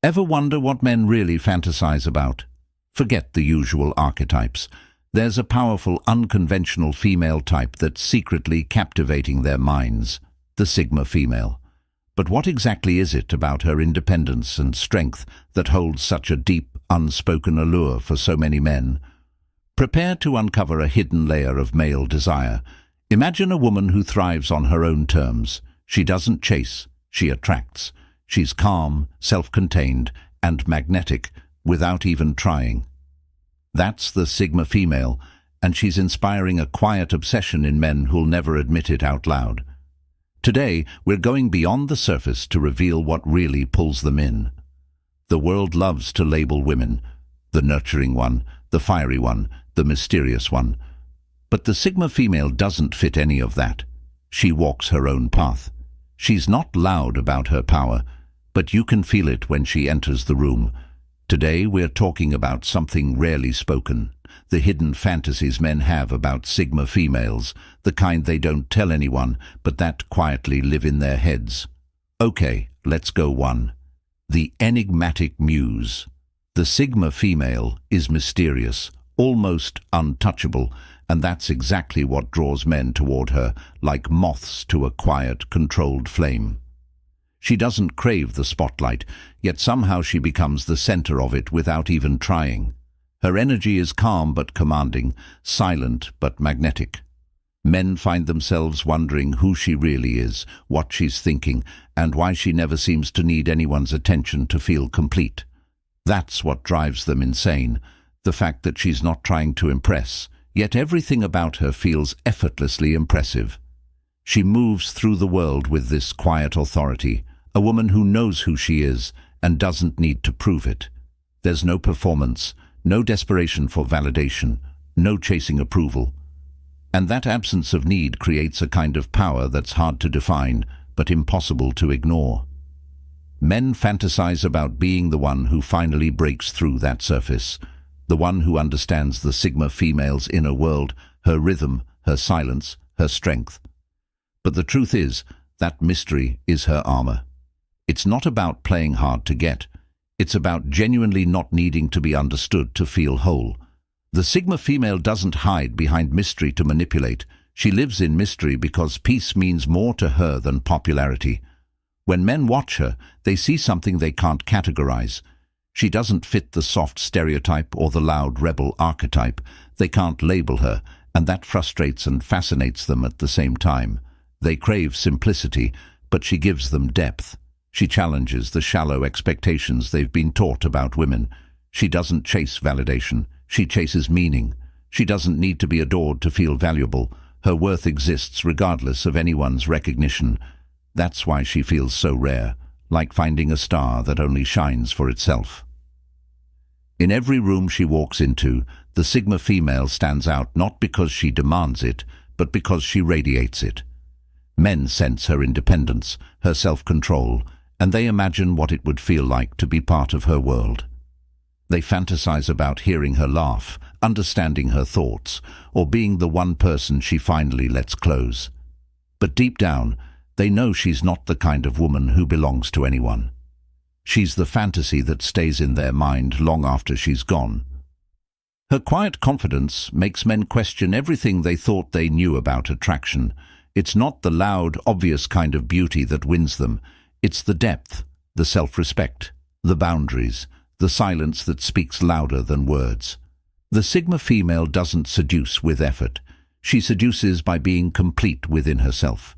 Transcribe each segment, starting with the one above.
Ever wonder what men really fantasize about? Forget the usual archetypes. There's a powerful, unconventional female type that's secretly captivating their minds, the Sigma female. But what exactly is it about her independence and strength that holds such a deep, unspoken allure for so many men? Prepare to uncover a hidden layer of male desire. Imagine a woman who thrives on her own terms. She doesn't chase, she attracts. She's calm, self-contained, and magnetic without even trying. That's the Sigma female, and she's inspiring a quiet obsession in men who'll never admit it out loud. Today, we're going beyond the surface to reveal what really pulls them in. The world loves to label women, the nurturing one, the fiery one, the mysterious one. But the Sigma female doesn't fit any of that. She walks her own path. She's not loud about her power, but you can feel it when she enters the room. Today we're talking about something rarely spoken, the hidden fantasies men have about Sigma females, the kind they don't tell anyone, but that quietly live in their heads. Okay, let's go one. The enigmatic muse. The Sigma female is mysterious, almost untouchable, and that's exactly what draws men toward her, like moths to a quiet, controlled flame. She doesn't crave the spotlight, yet somehow she becomes the center of it without even trying. Her energy is calm but commanding, silent but magnetic. Men find themselves wondering who she really is, what she's thinking, and why she never seems to need anyone's attention to feel complete. That's what drives them insane, the fact that she's not trying to impress, yet everything about her feels effortlessly impressive. She moves through the world with this quiet authority, a woman who knows who she is and doesn't need to prove it. There's no performance, no desperation for validation, no chasing approval. And that absence of need creates a kind of power that's hard to define, but impossible to ignore. Men fantasize about being the one who finally breaks through that surface, the one who understands the Sigma female's inner world, her rhythm, her silence, her strength. But the truth is, that mystery is her armor. It's not about playing hard to get. It's about genuinely not needing to be understood to feel whole. The Sigma female doesn't hide behind mystery to manipulate. She lives in mystery because peace means more to her than popularity. When men watch her, they see something they can't categorize. She doesn't fit the soft stereotype or the loud rebel archetype. They can't label her, and that frustrates and fascinates them at the same time. They crave simplicity, but she gives them depth. She challenges the shallow expectations they've been taught about women. She doesn't chase validation. She chases meaning. She doesn't need to be adored to feel valuable. Her worth exists regardless of anyone's recognition. That's why she feels so rare, like finding a star that only shines for itself. In every room she walks into, the Sigma female stands out not because she demands it, but because she radiates it. Men sense her independence, her self-control, and they imagine what it would feel like to be part of her world. They fantasize about hearing her laugh, understanding her thoughts, or being the one person she finally lets close. But deep down, they know she's not the kind of woman who belongs to anyone. She's the fantasy that stays in their mind long after she's gone. Her quiet confidence makes men question everything they thought they knew about attraction. It's not the loud, obvious kind of beauty that wins them. It's the depth, the self-respect, the boundaries, the silence that speaks louder than words. The Sigma female doesn't seduce with effort. She seduces by being complete within herself.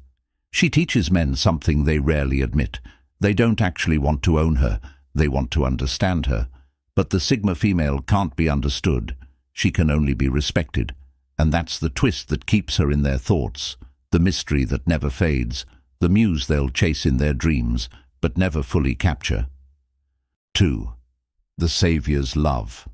She teaches men something they rarely admit. They don't actually want to own her. They want to understand her. But the Sigma female can't be understood. She can only be respected. And that's the twist that keeps her in their thoughts. The mystery that never fades, the muse they'll chase in their dreams, but never fully capture. 2. The Savior's Love.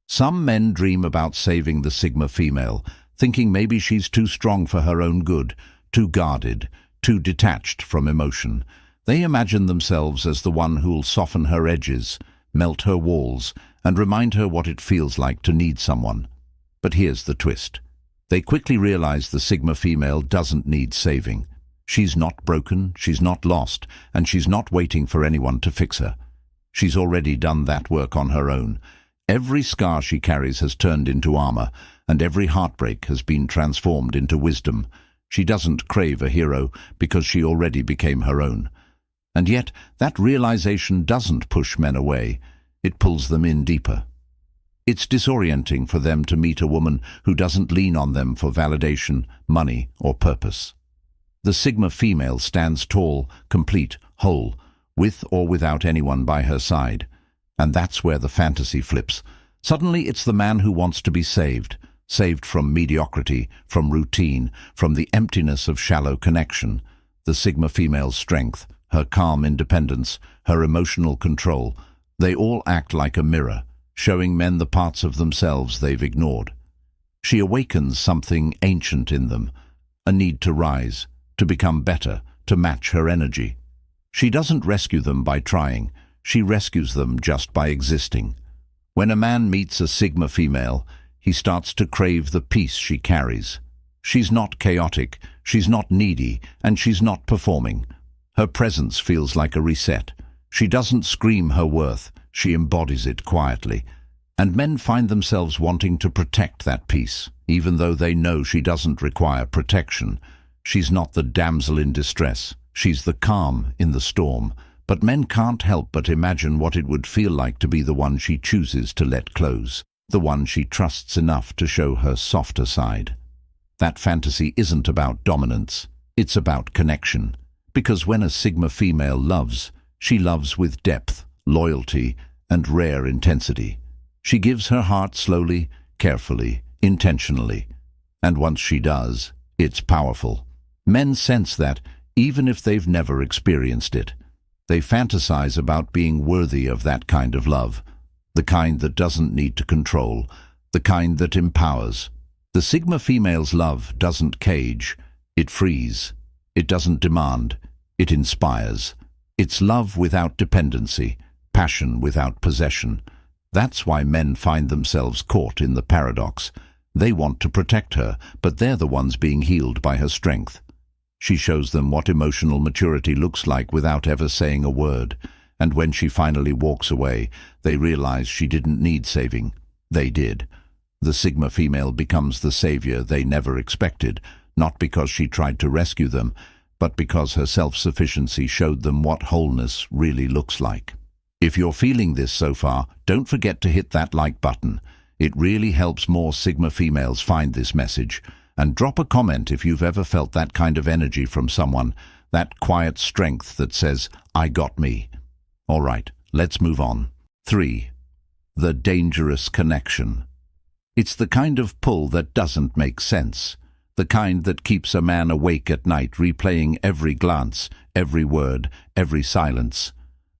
Some men dream about saving the Sigma female, thinking maybe she's too strong for her own good, too guarded, too detached from emotion. They imagine themselves as the one who'll soften her edges, melt her walls, and remind her what it feels like to need someone. But here's the twist. They quickly realize the Sigma female doesn't need saving. She's not broken, she's not lost, and she's not waiting for anyone to fix her. She's already done that work on her own. Every scar she carries has turned into armor, and every heartbreak has been transformed into wisdom. She doesn't crave a hero because she already became her own. And yet, that realization doesn't push men away. It pulls them in deeper. It's disorienting for them to meet a woman who doesn't lean on them for validation, money, or purpose. The Sigma female stands tall, complete, whole, with or without anyone by her side. And that's where the fantasy flips. Suddenly it's the man who wants to be saved from mediocrity, from routine, from the emptiness of shallow connection. The Sigma female's strength, her calm independence, her emotional control, they all act like a mirror, showing men the parts of themselves they've ignored. She awakens something ancient in them, a need to rise, to become better, to match her energy. She doesn't rescue them by trying, she rescues them just by existing. When a man meets a Sigma female, he starts to crave the peace she carries. She's not chaotic, she's not needy, and she's not performing. Her presence feels like a reset. She doesn't scream her worth, she embodies it quietly. And men find themselves wanting to protect that peace, even though they know she doesn't require protection. She's not the damsel in distress, she's the calm in the storm. But men can't help but imagine what it would feel like to be the one she chooses to let close, the one she trusts enough to show her softer side. That fantasy isn't about dominance, it's about connection. Because when a Sigma female loves, she loves with depth, loyalty, and rare intensity. She gives her heart slowly, carefully, intentionally. And once she does, it's powerful. Men sense that, even if they've never experienced it. They fantasize about being worthy of that kind of love, the kind that doesn't need to control, the kind that empowers. The Sigma female's love doesn't cage, it frees. It doesn't demand, it inspires. It's love without dependency, passion without possession. That's why men find themselves caught in the paradox. They want to protect her, but they're the ones being healed by her strength. She shows them what emotional maturity looks like without ever saying a word. And when she finally walks away, they realize she didn't need saving. They did. The Sigma female becomes the savior they never expected, not because she tried to rescue them, but because her self-sufficiency showed them what wholeness really looks like. If you're feeling this so far, don't forget to hit that like button. It really helps more Sigma females find this message. And drop a comment if you've ever felt that kind of energy from someone, that quiet strength that says, I got me. All right, let's move on. 3. The dangerous connection. It's the kind of pull that doesn't make sense. The kind that keeps a man awake at night replaying every glance, every word, every silence.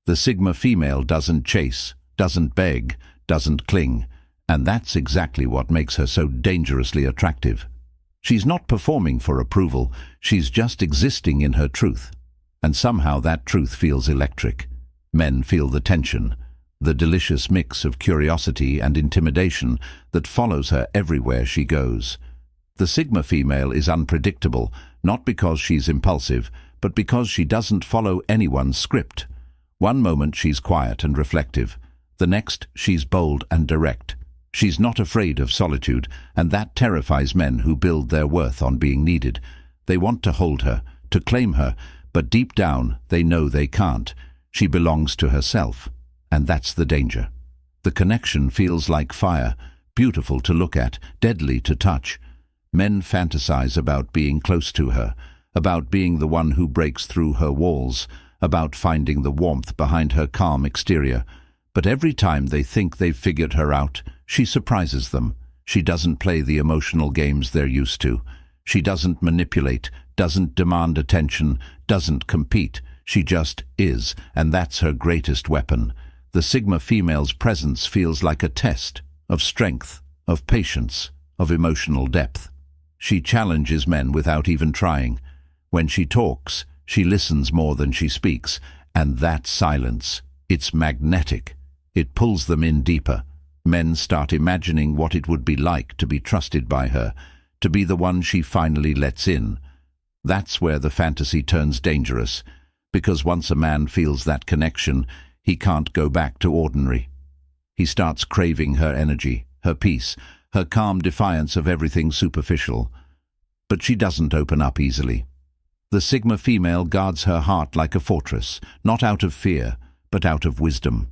The Sigma female doesn't chase, doesn't beg, doesn't cling. And that's exactly what makes her so dangerously attractive. She's not performing for approval, she's just existing in her truth. And somehow that truth feels electric. Men feel the tension, the delicious mix of curiosity and intimidation that follows her everywhere she goes. The Sigma female is unpredictable, not because she's impulsive, but because she doesn't follow anyone's script. One moment she's quiet and reflective, the next she's bold and direct. She's not afraid of solitude, and that terrifies men who build their worth on being needed. They want to hold her, to claim her, but deep down they know they can't. She belongs to herself, and that's the danger. The connection feels like fire, beautiful to look at, deadly to touch. Men fantasize about being close to her, about being the one who breaks through her walls, about finding the warmth behind her calm exterior. But every time they think they've figured her out, she surprises them. She doesn't play the emotional games they're used to. She doesn't manipulate, doesn't demand attention, doesn't compete. She just is, and that's her greatest weapon. The Sigma female's presence feels like a test of strength, of patience, of emotional depth. She challenges men without even trying. When she talks, she listens more than she speaks, and that silence, it's magnetic. It pulls them in deeper. Men start imagining what it would be like to be trusted by her, to be the one she finally lets in. That's where the fantasy turns dangerous, because once a man feels that connection, he can't go back to ordinary. He starts craving her energy, her peace, her calm defiance of everything superficial. But she doesn't open up easily. The Sigma female guards her heart like a fortress, not out of fear, but out of wisdom.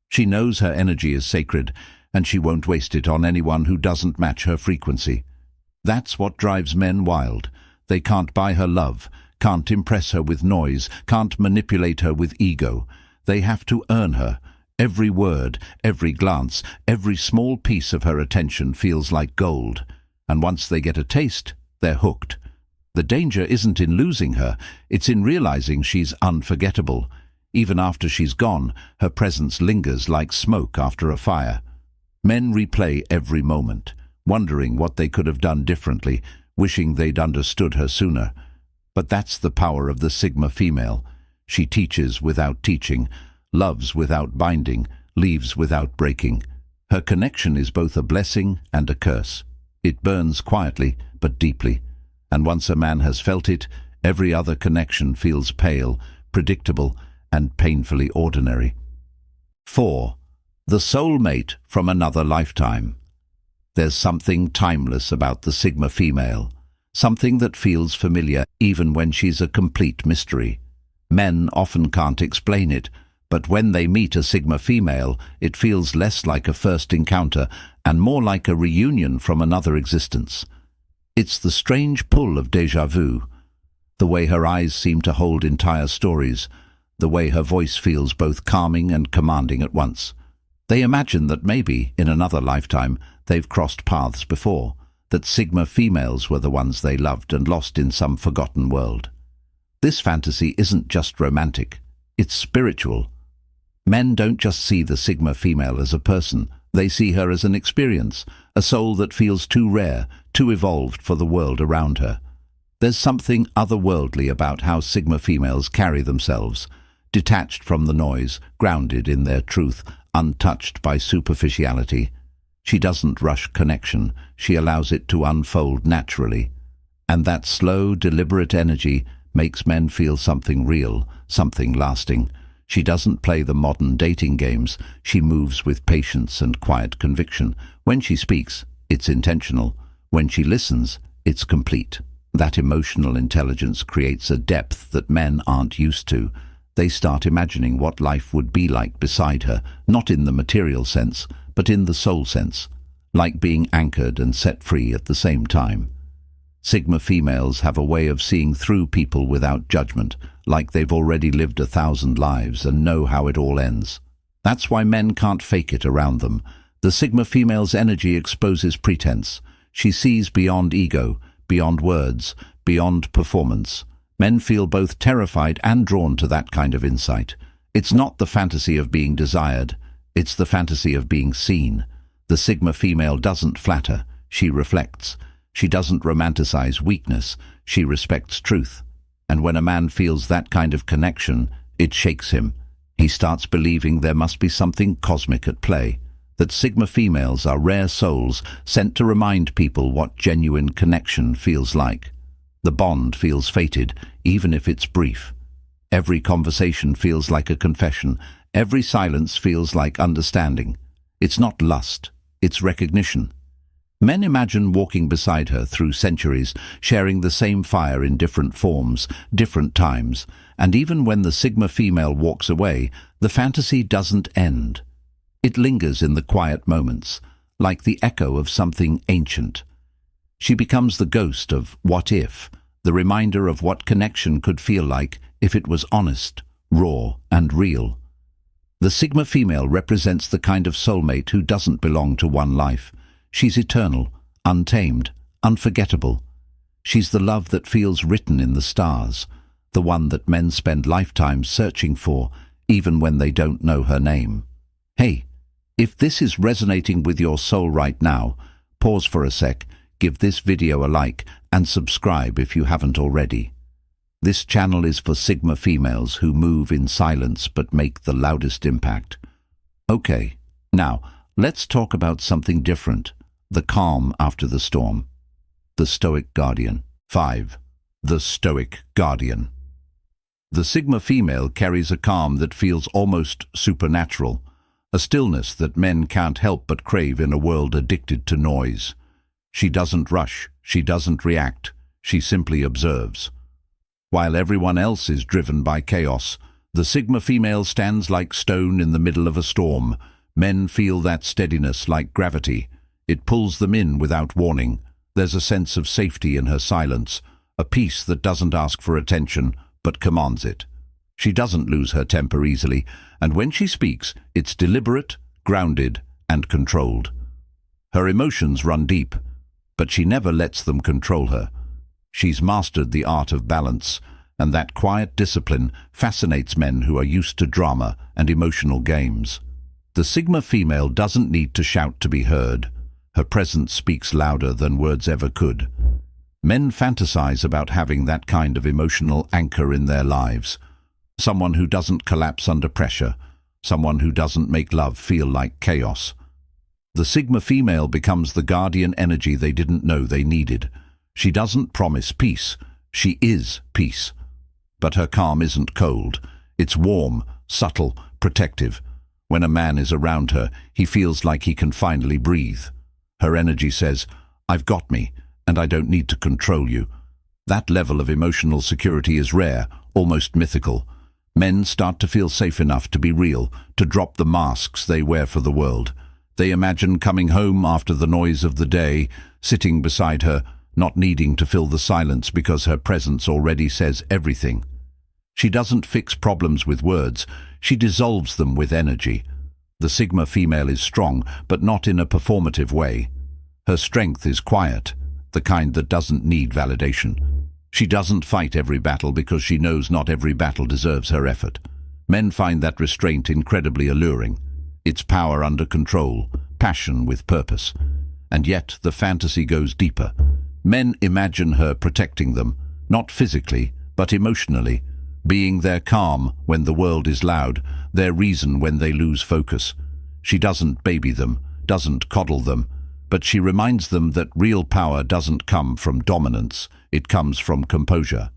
She knows her energy is sacred, and she won't waste it on anyone who doesn't match her frequency. That's what drives men wild. They can't buy her love, can't impress her with noise, can't manipulate her with ego. They have to earn her. Every word, every glance, every small piece of her attention feels like gold. And once they get a taste, they're hooked. The danger isn't in losing her, it's in realizing she's unforgettable. Even after she's gone, her presence lingers like smoke after a fire. Men replay every moment, wondering what they could have done differently, wishing they'd understood her sooner. But that's the power of the Sigma female. She teaches without teaching, loves without binding, leaves without breaking. Her connection is both a blessing and a curse. It burns quietly, but deeply. And once a man has felt it, every other connection feels pale, predictable, and painfully ordinary. 4. The soulmate from another lifetime. There's something timeless about the Sigma female, something that feels familiar even when she's a complete mystery. Men often can't explain it, but when they meet a Sigma female, it feels less like a first encounter and more like a reunion from another existence. It's the strange pull of déjà vu, the way her eyes seem to hold entire stories, the way her voice feels both calming and commanding at once. They imagine that maybe, in another lifetime, they've crossed paths before, that Sigma females were the ones they loved and lost in some forgotten world. This fantasy isn't just romantic, it's spiritual. Men don't just see the Sigma female as a person, they see her as an experience, a soul that feels too rare, too evolved for the world around her. There's something otherworldly about how Sigma females carry themselves, detached from the noise, grounded in their truth, untouched by superficiality. She doesn't rush connection, she allows it to unfold naturally. And that slow, deliberate energy makes men feel something real, something lasting. She doesn't play the modern dating games, she moves with patience and quiet conviction. When she speaks, it's intentional. When she listens, it's complete. That emotional intelligence creates a depth that men aren't used to. They start imagining what life would be like beside her, not in the material sense, but in the soul sense, like being anchored and set free at the same time. Sigma females have a way of seeing through people without judgment, like they've already lived 1,000 lives and know how it all ends. That's why men can't fake it around them. The Sigma female's energy exposes pretense. She sees beyond ego, beyond words, beyond performance. Men feel both terrified and drawn to that kind of insight. It's not the fantasy of being desired, it's the fantasy of being seen. The Sigma female doesn't flatter, she reflects. She doesn't romanticize weakness, she respects truth. And when a man feels that kind of connection, it shakes him. He starts believing there must be something cosmic at play, that Sigma females are rare souls sent to remind people what genuine connection feels like. The bond feels fated, even if it's brief. Every conversation feels like a confession. Every silence feels like understanding. It's not lust, it's recognition. Men imagine walking beside her through centuries, sharing the same fire in different forms, different times, and even when the Sigma female walks away, the fantasy doesn't end. It lingers in the quiet moments, like the echo of something ancient. She becomes the ghost of what if, the reminder of what connection could feel like if it was honest, raw, and real. The Sigma female represents the kind of soulmate who doesn't belong to one life. She's eternal, untamed, unforgettable. She's the love that feels written in the stars, the one that men spend lifetimes searching for, even when they don't know her name. Hey, if this is resonating with your soul right now, pause for a sec, give this video a like, and subscribe if you haven't already. This channel is for Sigma females who move in silence but make the loudest impact. Okay, now let's talk about something different. The calm after the storm. The Stoic Guardian. 5. The Stoic Guardian. The Sigma female carries a calm that feels almost supernatural, a stillness that men can't help but crave in a world addicted to noise. She doesn't rush, she doesn't react, she simply observes. While everyone else is driven by chaos, the Sigma female stands like stone in the middle of a storm. Men feel that steadiness like gravity. It pulls them in without warning. There's a sense of safety in her silence, a peace that doesn't ask for attention, but commands it. She doesn't lose her temper easily, and when she speaks, it's deliberate, grounded, and controlled. Her emotions run deep, but she never lets them control her. She's mastered the art of balance, and that quiet discipline fascinates men who are used to drama and emotional games. The Sigma female doesn't need to shout to be heard. Her presence speaks louder than words ever could. Men fantasize about having that kind of emotional anchor in their lives. Someone who doesn't collapse under pressure, someone who doesn't make love feel like chaos. The Sigma female becomes the guardian energy they didn't know they needed. She doesn't promise peace, she is peace. But her calm isn't cold. It's warm, subtle, protective. When a man is around her, he feels like he can finally breathe. Her energy says, "I've got me, and I don't need to control you." That level of emotional security is rare, almost mythical. Men start to feel safe enough to be real, to drop the masks they wear for the world. They imagine coming home after the noise of the day, sitting beside her, not needing to fill the silence because her presence already says everything. She doesn't fix problems with words, she dissolves them with energy. The Sigma female is strong, but not in a performative way. Her strength is quiet, the kind that doesn't need validation. She doesn't fight every battle because she knows not every battle deserves her effort. Men find that restraint incredibly alluring. It's power under control, passion with purpose. And yet the fantasy goes deeper. Men imagine her protecting them, not physically, but emotionally, being their calm when the world is loud, their reason when they lose focus. She doesn't baby them, doesn't coddle them, but she reminds them that real power doesn't come from dominance, it comes from composure.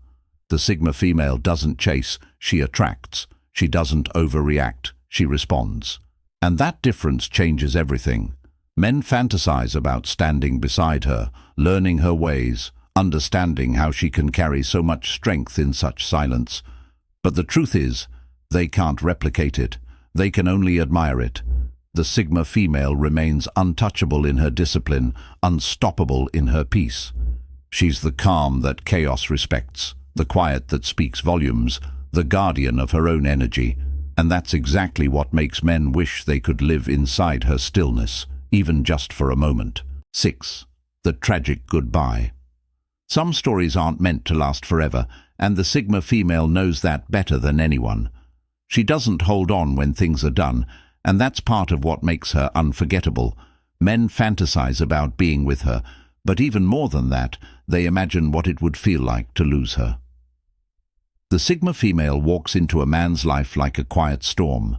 The Sigma female doesn't chase, she attracts. She doesn't overreact, she responds. And that difference changes everything. Men fantasize about standing beside her, learning her ways, understanding how she can carry so much strength in such silence. But the truth is, they can't replicate it. They can only admire it. The Sigma female remains untouchable in her discipline, unstoppable in her peace. She's the calm that chaos respects, the quiet that speaks volumes, the guardian of her own energy. And that's exactly what makes men wish they could live inside her stillness, even just for a moment. 6. The tragic goodbye. Some stories aren't meant to last forever, and the Sigma female knows that better than anyone. She doesn't hold on when things are done, and that's part of what makes her unforgettable. Men fantasize about being with her, but even more than that, they imagine what it would feel like to lose her. The Sigma female walks into a man's life like a quiet storm,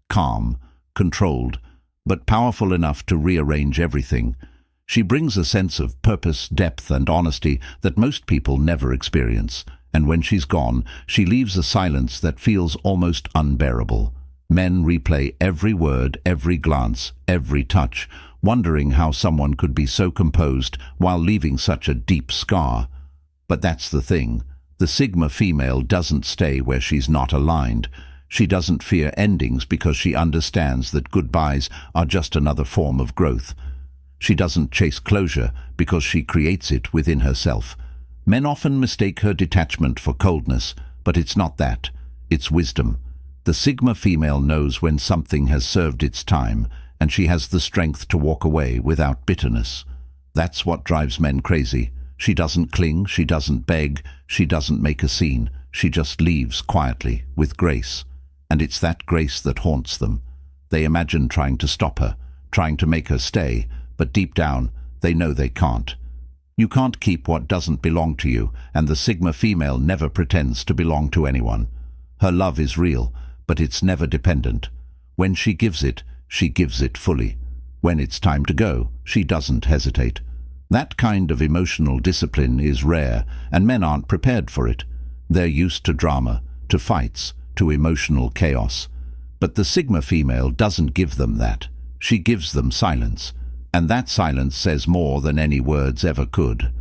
calm, controlled, but powerful enough to rearrange everything. She brings a sense of purpose, depth, and honesty that most people never experience. And when she's gone, she leaves a silence that feels almost unbearable. Men replay every word, every glance, every touch, wondering how someone could be so composed while leaving such a deep scar. But that's the thing. The Sigma female doesn't stay where she's not aligned. She doesn't fear endings because she understands that goodbyes are just another form of growth. She doesn't chase closure because she creates it within herself. Men often mistake her detachment for coldness, but it's not that. It's wisdom. The Sigma female knows when something has served its time, and she has the strength to walk away without bitterness. That's what drives men crazy. She doesn't cling, she doesn't beg, she doesn't make a scene. She just leaves quietly, with grace. And it's that grace that haunts them. They imagine trying to stop her, trying to make her stay, but deep down, they know they can't. You can't keep what doesn't belong to you, and the Sigma female never pretends to belong to anyone. Her love is real, but it's never dependent. When she gives it fully. When it's time to go, she doesn't hesitate. That kind of emotional discipline is rare, and men aren't prepared for it. They're used to drama, to fights, to emotional chaos. But the Sigma female doesn't give them that. She gives them silence, and that silence says more than any words ever could.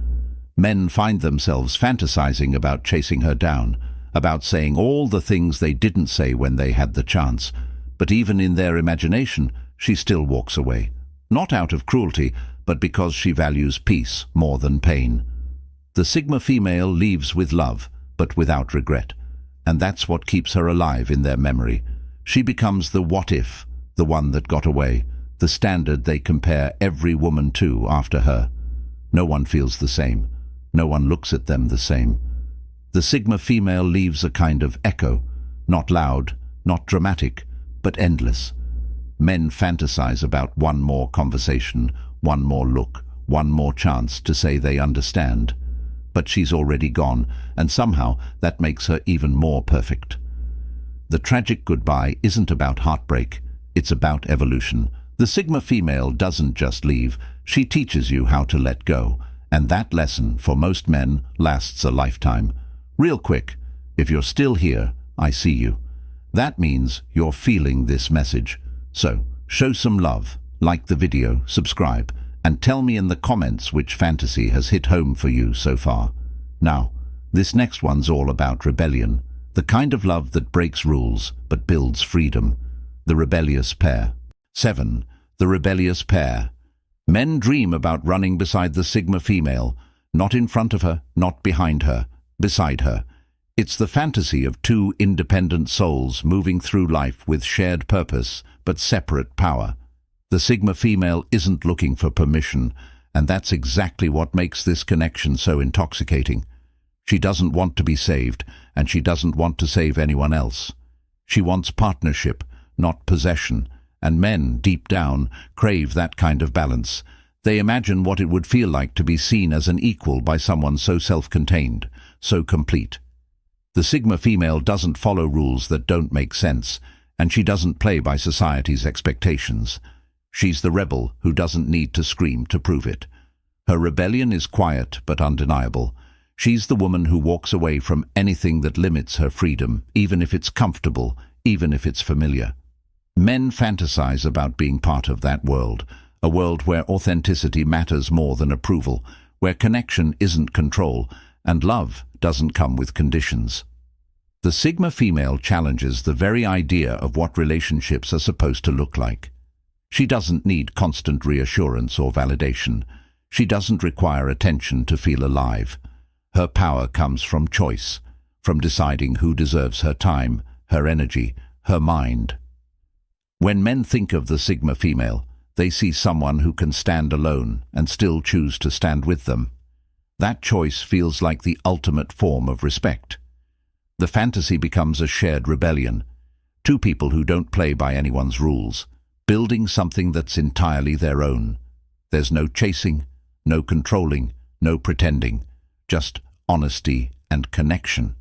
Men find themselves fantasizing about chasing her down, about saying all the things they didn't say when they had the chance. But even in their imagination, she still walks away. Not out of cruelty, but because she values peace more than pain. The Sigma female leaves with love, but without regret. And that's what keeps her alive in their memory. She becomes the what if, the one that got away, the standard they compare every woman to after her. No one feels the same. No one looks at them the same. The Sigma female leaves a kind of echo, not loud, not dramatic, but endless. Men fantasize about one more conversation, one more look, one more chance to say they understand. But she's already gone, and somehow that makes her even more perfect. The tragic goodbye isn't about heartbreak, it's about evolution. The Sigma female doesn't just leave, she teaches you how to let go. And that lesson, for most men, lasts a lifetime. Real quick, if you're still here, I see you. That means you're feeling this message. So, show some love, like the video, subscribe, and tell me in the comments which fantasy has hit home for you so far. Now, this next one's all about rebellion, the kind of love that breaks rules but builds freedom. The rebellious pair. 7. The rebellious pair. Men dream about running beside the Sigma female, not in front of her, not behind her, beside her. It's the fantasy of two independent souls moving through life with shared purpose but separate power. The Sigma female isn't looking for permission, and that's exactly what makes this connection so intoxicating. She doesn't want to be saved, and she doesn't want to save anyone else. She wants partnership, not possession, and men, deep down, crave that kind of balance. They imagine what it would feel like to be seen as an equal by someone so self-contained, so complete. The Sigma female doesn't follow rules that don't make sense, and she doesn't play by society's expectations. She's the rebel who doesn't need to scream to prove it. Her rebellion is quiet but undeniable. She's the woman who walks away from anything that limits her freedom, even if it's comfortable, even if it's familiar. Men fantasize about being part of that world, a world where authenticity matters more than approval, where connection isn't control, and love doesn't come with conditions. The Sigma female challenges the very idea of what relationships are supposed to look like. She doesn't need constant reassurance or validation. She doesn't require attention to feel alive. Her power comes from choice, from deciding who deserves her time, her energy, her mind. When men think of the Sigma female, they see someone who can stand alone and still choose to stand with them. That choice feels like the ultimate form of respect. The fantasy becomes a shared rebellion. Two people who don't play by anyone's rules, building something that's entirely their own. There's no chasing, no controlling, no pretending, just honesty and connection.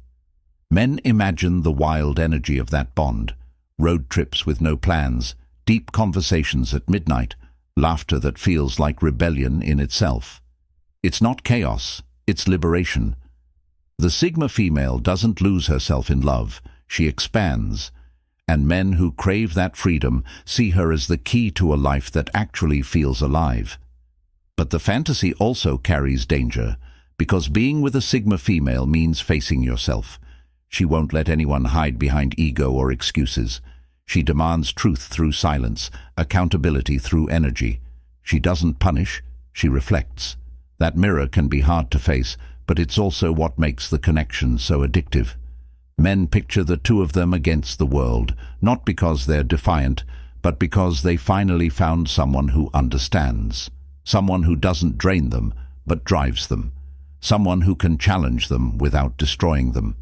Men imagine the wild energy of that bond. Road trips with no plans, deep conversations at midnight, laughter that feels like rebellion in itself. It's not chaos, it's liberation. The Sigma female doesn't lose herself in love, she expands. And men who crave that freedom see her as the key to a life that actually feels alive. But the fantasy also carries danger, because being with a Sigma female means facing yourself. She won't let anyone hide behind ego or excuses. She demands truth through silence, accountability through energy. She doesn't punish, she reflects. That mirror can be hard to face, but it's also what makes the connection so addictive. Men picture the two of them against the world, not because they're defiant, but because they finally found someone who understands. Someone who doesn't drain them, but drives them. Someone who can challenge them without destroying them.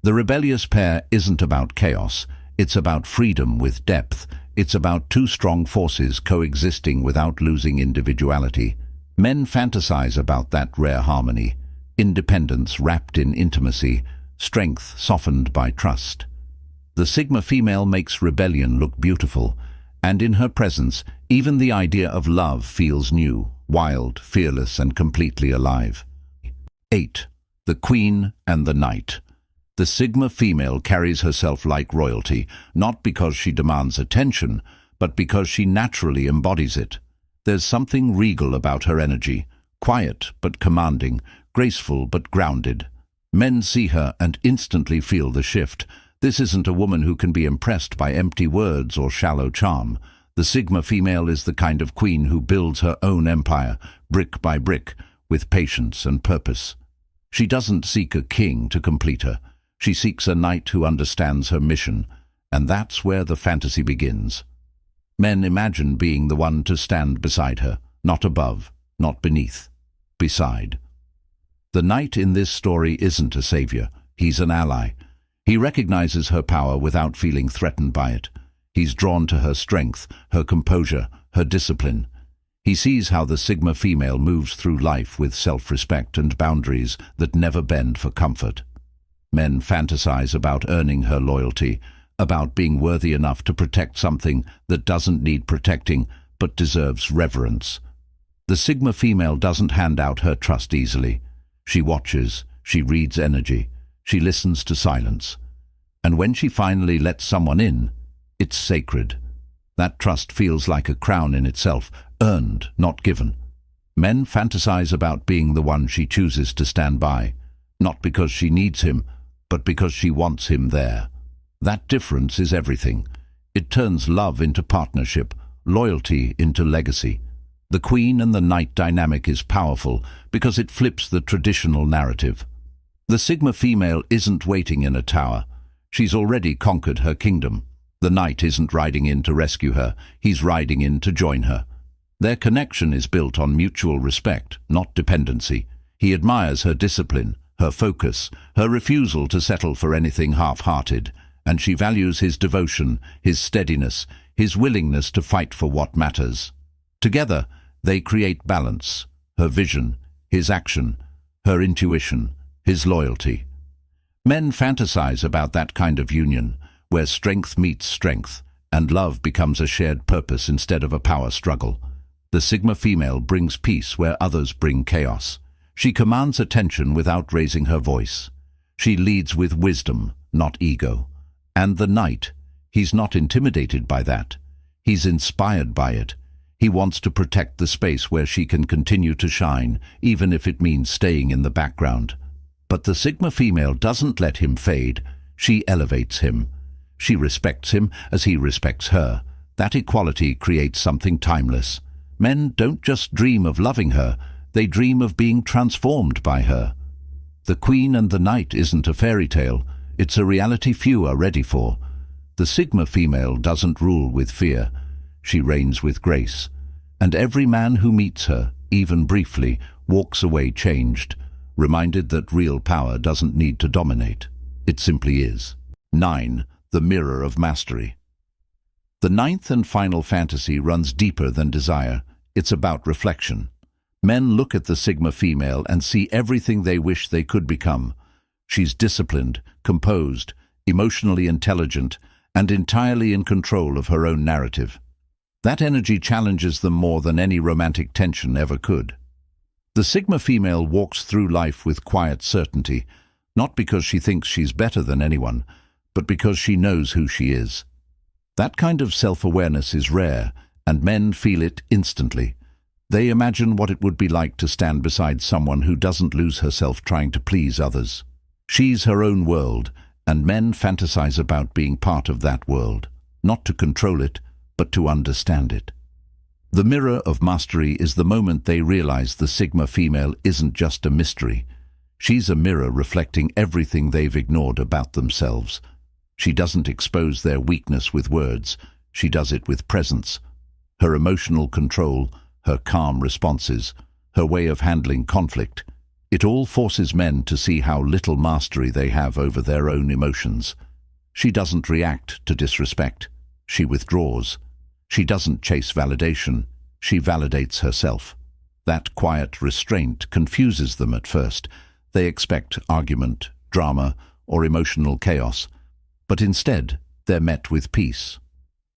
The rebellious pair isn't about chaos, it's about freedom with depth. It's about two strong forces coexisting without losing individuality. Men fantasize about that rare harmony, independence wrapped in intimacy, strength softened by trust. The Sigma female makes rebellion look beautiful, and in her presence, even the idea of love feels new, wild, fearless, and completely alive. 8. The Queen and the Knight. The Sigma female carries herself like royalty, not because she demands attention, but because she naturally embodies it. There's something regal about her energy, quiet but commanding, graceful but grounded. Men see her and instantly feel the shift. This isn't a woman who can be impressed by empty words or shallow charm. The Sigma female is the kind of queen who builds her own empire, brick by brick, with patience and purpose. She doesn't seek a king to complete her. She seeks a knight who understands her mission, and that's where the fantasy begins. Men imagine being the one to stand beside her, not above, not beneath, beside. The knight in this story isn't a savior, he's an ally. He recognizes her power without feeling threatened by it. He's drawn to her strength, her composure, her discipline. He sees how the Sigma female moves through life with self-respect and boundaries that never bend for comfort. Men fantasize about earning her loyalty, about being worthy enough to protect something that doesn't need protecting but deserves reverence. The Sigma female doesn't hand out her trust easily. She watches, she reads energy, she listens to silence. And when she finally lets someone in, it's sacred. That trust feels like a crown in itself, earned, not given. Men fantasize about being the one she chooses to stand by, not because she needs him, but because she wants him there. That difference is everything. It turns love into partnership, loyalty into legacy. The queen and the knight dynamic is powerful because it flips the traditional narrative. The Sigma female isn't waiting in a tower. She's already conquered her kingdom. The knight isn't riding in to rescue her, he's riding in to join her. Their connection is built on mutual respect, not dependency. He admires her discipline, her focus, her refusal to settle for anything half-hearted, and she values his devotion, his steadiness, his willingness to fight for what matters. Together, they create balance, her vision, his action, her intuition, his loyalty. Men fantasize about that kind of union, where strength meets strength, and love becomes a shared purpose instead of a power struggle. The Sigma female brings peace where others bring chaos. She commands attention without raising her voice. She leads with wisdom, not ego. And the knight, he's not intimidated by that. He's inspired by it. He wants to protect the space where she can continue to shine, even if it means staying in the background. But the Sigma female doesn't let him fade. She elevates him. She respects him as he respects her. That equality creates something timeless. Men don't just dream of loving her, they dream of being transformed by her. The Queen and the Knight isn't a fairy tale, it's a reality few are ready for. The Sigma female doesn't rule with fear, she reigns with grace. And every man who meets her, even briefly, walks away changed, reminded that real power doesn't need to dominate. It simply is. 9. The Mirror of Mastery. The ninth and final fantasy runs deeper than desire. It's about reflection. Men look at the Sigma female and see everything they wish they could become. She's disciplined, composed, emotionally intelligent, and entirely in control of her own narrative. That energy challenges them more than any romantic tension ever could. The Sigma female walks through life with quiet certainty, not because she thinks she's better than anyone, but because she knows who she is. That kind of self-awareness is rare, and men feel it instantly. They imagine what it would be like to stand beside someone who doesn't lose herself trying to please others. She's her own world, and men fantasize about being part of that world, not to control it, but to understand it. The mirror of mastery is the moment they realize the Sigma female isn't just a mystery. She's a mirror reflecting everything they've ignored about themselves. She doesn't expose their weakness with words, she does it with presence. Her emotional control, her calm responses, her way of handling conflict, it all forces men to see how little mastery they have over their own emotions. She doesn't react to disrespect, she withdraws. She doesn't chase validation, she validates herself. That quiet restraint confuses them at first. They expect argument, drama, or emotional chaos, but instead they're met with peace.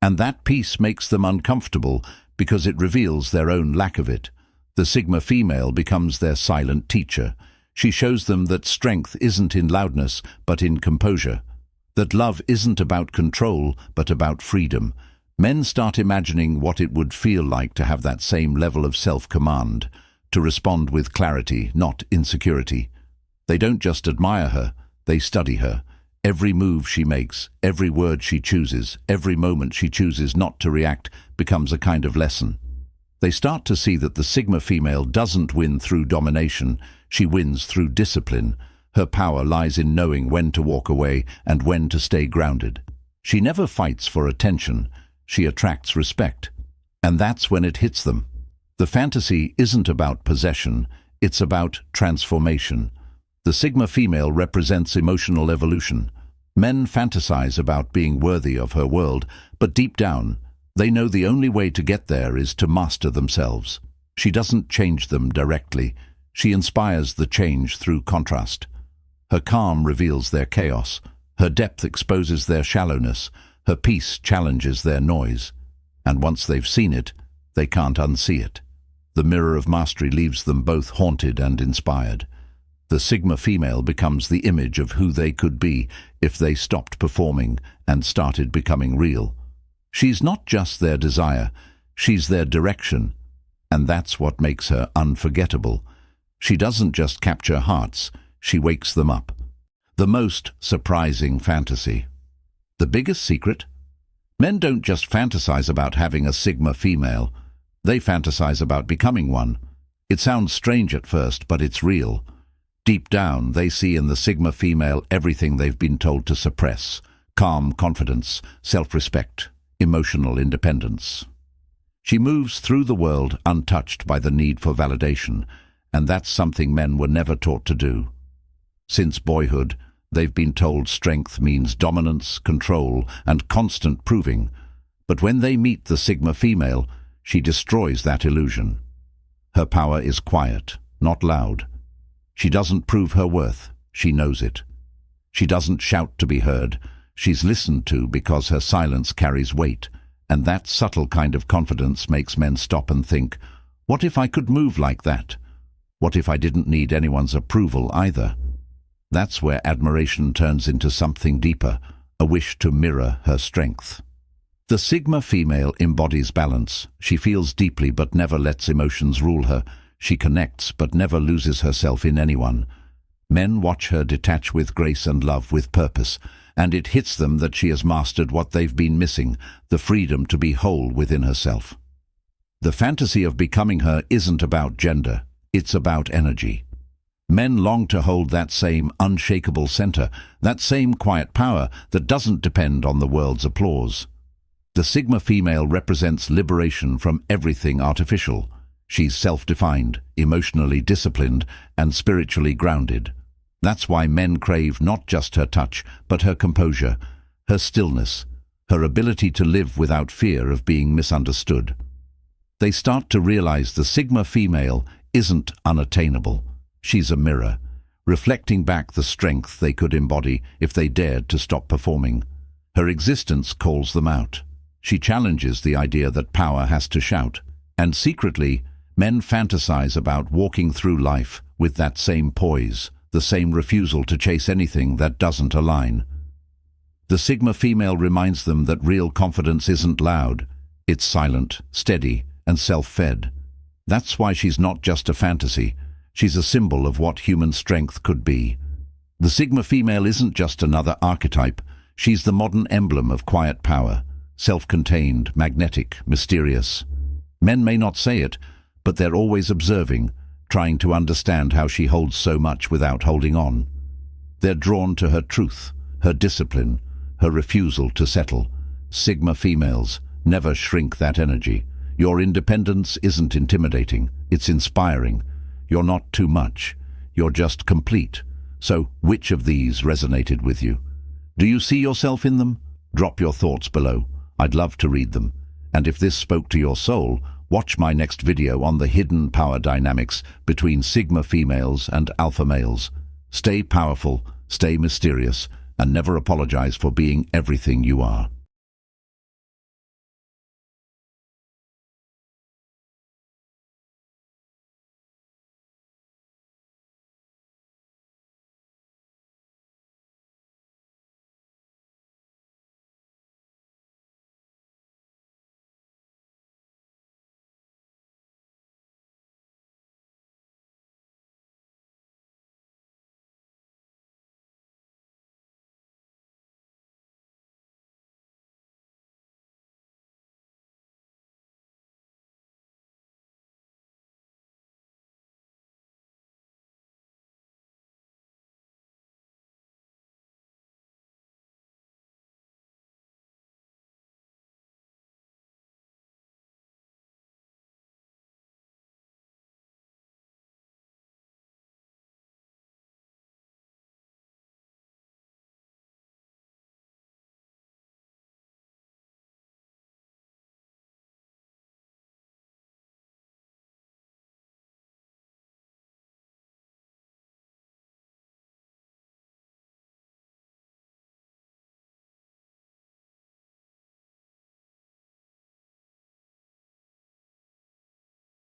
And that peace makes them uncomfortable because it reveals their own lack of it. The Sigma female becomes their silent teacher. She shows them that strength isn't in loudness, but in composure. That love isn't about control, but about freedom. Men start imagining what it would feel like to have that same level of self-command, to respond with clarity, not insecurity. They don't just admire her, they study her. Every move she makes, every word she chooses, every moment she chooses not to react becomes a kind of lesson. They start to see that the Sigma female doesn't win through domination, she wins through discipline. Her power lies in knowing when to walk away and when to stay grounded. She never fights for attention, she attracts respect. And that's when it hits them. The fantasy isn't about possession, it's about transformation. The Sigma female represents emotional evolution. Men fantasize about being worthy of her world, but deep down, they know the only way to get there is to master themselves. She doesn't change them directly. She inspires the change through contrast. Her calm reveals their chaos. Her depth exposes their shallowness. Her peace challenges their noise. And once they've seen it, they can't unsee it. The mirror of mastery leaves them both haunted and inspired. The Sigma female becomes the image of who they could be if they stopped performing and started becoming real. She's not just their desire, she's their direction, and that's what makes her unforgettable. She doesn't just capture hearts, she wakes them up. The most surprising fantasy. The biggest secret? Men don't just fantasize about having a Sigma female, they fantasize about becoming one. It sounds strange at first, but it's real. Deep down, they see in the Sigma female everything they've been told to suppress: calm confidence, self-respect, emotional independence. She moves through the world untouched by the need for validation, and that's something men were never taught to do. Since boyhood, they've been told strength means dominance, control, and constant proving. But when they meet the Sigma female, she destroys that illusion. Her power is quiet, not loud. She doesn't prove her worth, she knows it. She doesn't shout to be heard, she's listened to because her silence carries weight, and that subtle kind of confidence makes men stop and think, what if I could move like that? What if I didn't need anyone's approval either? That's where admiration turns into something deeper, a wish to mirror her strength. The Sigma female embodies balance. She feels deeply but never lets emotions rule her. She connects but never loses herself in anyone. Men watch her detach with grace and love with purpose, and it hits them that she has mastered what they've been missing, the freedom to be whole within herself. The fantasy of becoming her isn't about gender, it's about energy. Men long to hold that same unshakable center, that same quiet power that doesn't depend on the world's applause. The Sigma female represents liberation from everything artificial. She's self-defined, emotionally disciplined, and spiritually grounded. That's why men crave not just her touch, but her composure, her stillness, her ability to live without fear of being misunderstood. They start to realize the Sigma female isn't unattainable. She's a mirror, reflecting back the strength they could embody if they dared to stop performing. Her existence calls them out. She challenges the idea that power has to shout. And secretly, men fantasize about walking through life with that same poise, the same refusal to chase anything that doesn't align. The Sigma female reminds them that real confidence isn't loud. It's silent, steady, and self-fed. That's why she's not just a fantasy. She's a symbol of what human strength could be. The Sigma female isn't just another archetype. She's the modern emblem of quiet power, self-contained, magnetic, mysterious. Men may not say it, but they're always observing, trying to understand how she holds so much without holding on. They're drawn to her truth, her discipline, her refusal to settle. Sigma females never shrink that energy. Your independence isn't intimidating, it's inspiring. You're not too much, you're just complete. So, which of these resonated with you? Do you see yourself in them? Drop your thoughts below. I'd love to read them. And if this spoke to your soul, watch my next video on the hidden power dynamics between Sigma females and alpha males. Stay powerful, stay mysterious, and never apologize for being everything you are.